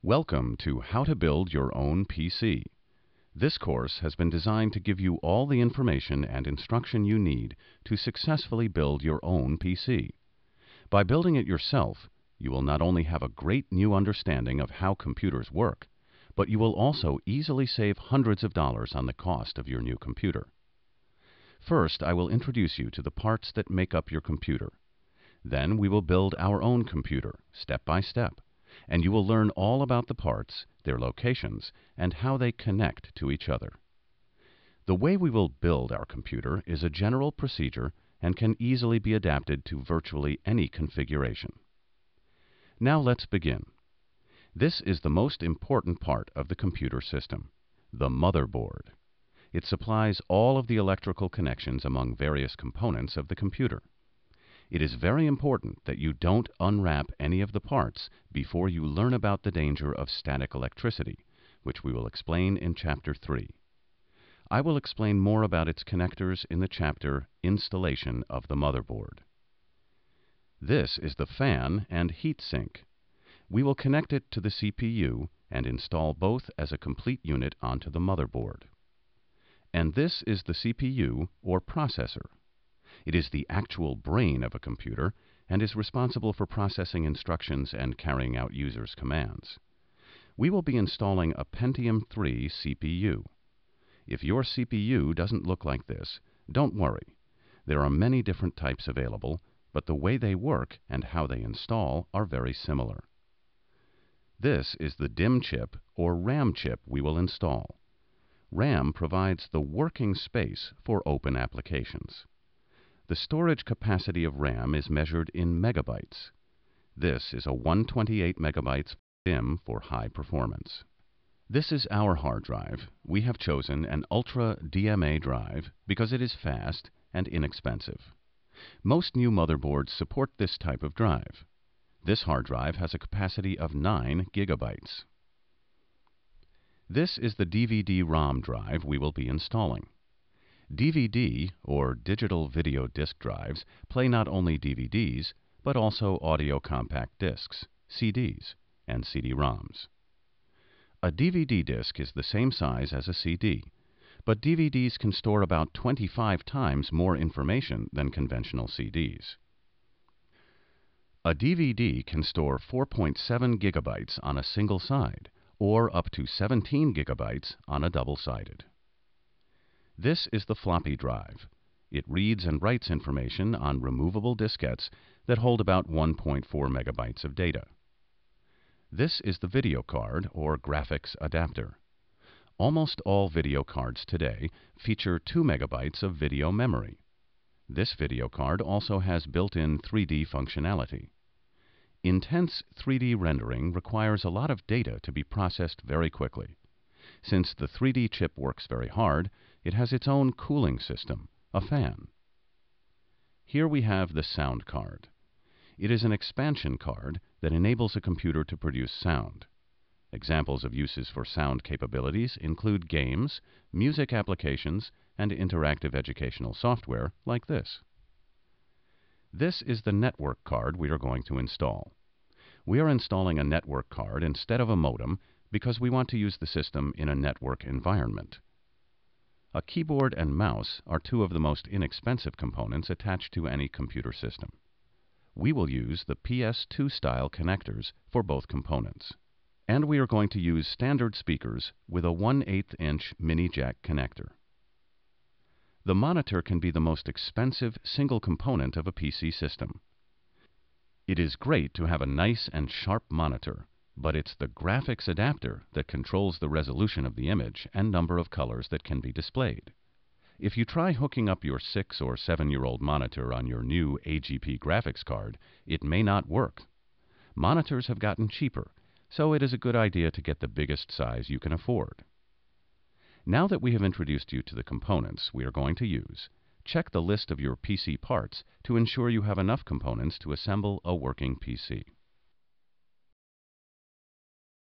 Welcome to How to Build Your Own PC. This course has been designed to give you all the information and instruction you need to successfully build your own PC. By building it yourself, you will not only have a great new understanding of how computers work, but you will also easily save hundreds of dollars on the cost of your new computer. First, I will introduce you to the parts that make up your computer. Then we will build our own computer, step by step, and you will learn all about the parts, their locations, and how they connect to each other. The way we will build our computer is a general procedure and can easily be adapted to virtually any configuration. Now let's begin. This is the most important part of the computer system, the motherboard. It supplies all of the electrical connections among various components of the computer. It is very important that you don't unwrap any of the parts before you learn about the danger of static electricity, which we will explain in Chapter 3. I will explain more about its connectors in the chapter Installation of the Motherboard. This is the fan and heat sink. We will connect it to the CPU and install both as a complete unit onto the motherboard. And this is the CPU, or processor. It is the actual brain of a computer and is responsible for processing instructions and carrying out users' commands. We will be installing a Pentium 3 CPU. If your CPU doesn't look like this, don't worry. There are many different types available, but the way they work and how they install are very similar. This is the DIMM chip, or RAM chip, we will install. RAM provides the working space for open applications. The storage capacity of RAM is measured in megabytes. This is a 128 megabytes DIMM for high performance. This is our hard drive. We have chosen an Ultra DMA drive because it is fast and inexpensive. Most new motherboards support this type of drive. This hard drive has a capacity of 9 gigabytes. This is the DVD-ROM drive we will be installing. DVD, or digital video disc drives, play not only DVDs, but also audio compact discs, CDs, and CD-ROMs. A DVD disc is the same size as a CD, but DVDs can store about 25 times more information than conventional CDs. A DVD can store 4.7 gigabytes on a single side, or up to 17 gigabytes on a double-sided. This is the floppy drive. It reads and writes information on removable diskettes that hold about 1.4 megabytes of data. This is the video card, or graphics adapter. Almost all video cards today feature 2 megabytes of video memory. This video card also has built-in 3D functionality. Intense 3D rendering requires a lot of data to be processed very quickly. Since the 3D chip works very hard, it has its own cooling system, a fan. Here we have the sound card. It is an expansion card that enables a computer to produce sound. Examples of uses for sound capabilities include games, music applications, and interactive educational software like this. This is the network card we are going to install. We are installing a network card instead of a modem because we want to use the system in a network environment. A keyboard and mouse are two of the most inexpensive components attached to any computer system. We will use the PS2 style connectors for both components. And we are going to use standard speakers with a 1/8 inch mini jack connector. The monitor can be the most expensive single component of a PC system. It is great to have a nice and sharp monitor, but it's the graphics adapter that controls the resolution of the image and number of colors that can be displayed. If you try hooking up your 6 or 7-year-old monitor on your new AGP graphics card, it may not work. Monitors have gotten cheaper, so it is a good idea to get the biggest size you can afford. Now that we have introduced you to the components we are going to use, check the list of your PC parts to ensure you have enough components to assemble a working PC.